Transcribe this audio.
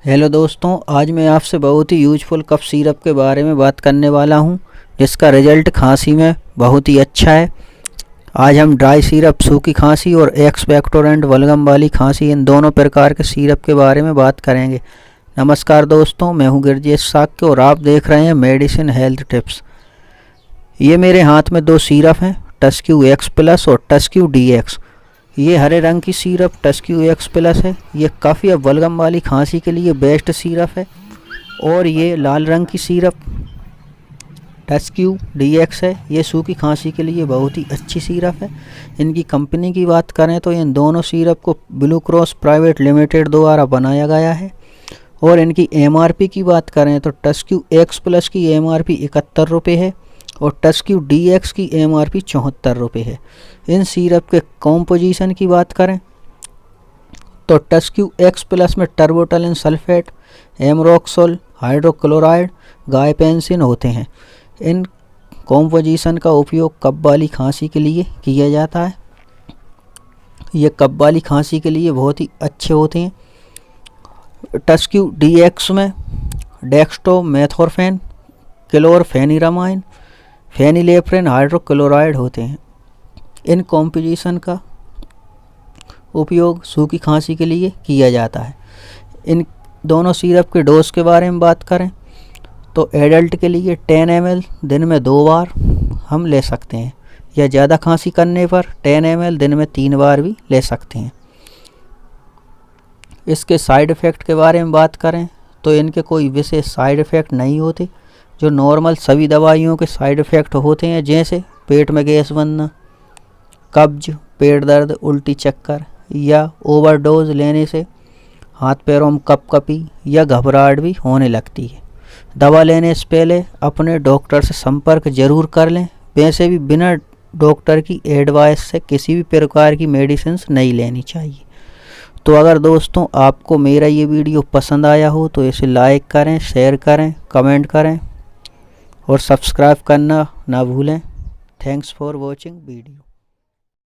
Hello दोस्तों, आज मैं आपसे बहुत ही यूजफुल कफ सिरप के बारे में बात करने वाला हूं, जिसका रिजल्ट खांसी में बहुत ही अच्छा है। आज हम ड्राई सिरप, सूखी खांसी और एक्सपेक्टोरेंट बलगम वाली खांसी, इन दोनों प्रकार के सिरप के बारे में बात करेंगे। नमस्कार दोस्तों, मैं हूं गिरजेश साक्य और आप देख रहे हैं मेडिसिन हेल्थ टिप्स। ये मेरे हाथ में दो सिरप हैं, टस्क्यू एक्स प्लस और टस्क्यू डी एक्स। ये हरे रंग की सिरप टस्क्यू एक्स प्लस है। ये कफ़ या बलगम वाली खांसी के लिए बेस्ट सिरप है। और ये लाल रंग की सिरप टस्क्यू डी एक्स है। ये सूखी खांसी के लिए बहुत ही अच्छी सिरप है। इनकी कंपनी की बात करें तो इन दोनों सिरप को ब्लू क्रॉस प्राइवेट लिमिटेड द्वारा बनाया गया है। और इनकी एमआरपी की बात करें तो टस्क्यू एक्स प्लस की एमआरपी 71 रुपये है और टस्क्यू डी एक्स की एमआरपी 74 रुपये है। इन सिरप के कॉम्पोजिशन की बात करें तो टस्क्यू एक्स प्लस में टर्बोटलिन सल्फेट, एमरोक्सोल हाइड्रोक्लोराइड, गायपेंसिन होते हैं। इन कॉम्पोजिशन का उपयोग कफ वाली खांसी के लिए किया जाता है। ये कफ वाली खांसी के लिए बहुत ही अच्छे होते हैं। टस्क्यू डी एक्स में डेक्स्ट्रोमेथोर्फेन, क्लोरफेनिरामाइन, फेनिलेफ्रेन हाइड्रोक्लोराइड होते हैं। इन कॉम्पोजिशन का उपयोग सूखी खांसी के लिए किया जाता है। इन दोनों सिरप के डोज के बारे में बात करें तो एडल्ट के लिए 10 ml दिन में 2 बार हम ले सकते हैं, या ज़्यादा खांसी करने पर 10 ml दिन में 3 बार भी ले सकते हैं। इसके साइड इफ़ेक्ट के बारे में बात करें तो इनके कोई विशेष साइड इफ़ेक्ट नहीं होते, जो नॉर्मल सभी दवाइयों के साइड इफ़ेक्ट होते हैं, जैसे पेट में गैस बनना, कब्ज, पेट दर्द, उल्टी, चक्कर या ओवरडोज लेने से हाथ पैरों में कपकपी या घबराहट भी होने लगती है। दवा लेने से पहले अपने डॉक्टर से संपर्क जरूर कर लें। वैसे भी बिना डॉक्टर की एडवाइस से किसी भी प्रकार की मेडिसिन नहीं लेनी चाहिए। तो अगर दोस्तों आपको मेरा ये वीडियो पसंद आया हो तो इसे लाइक करें, शेयर करें, कमेंट करें और सब्सक्राइब करना ना भूलें। Thanks for watching video.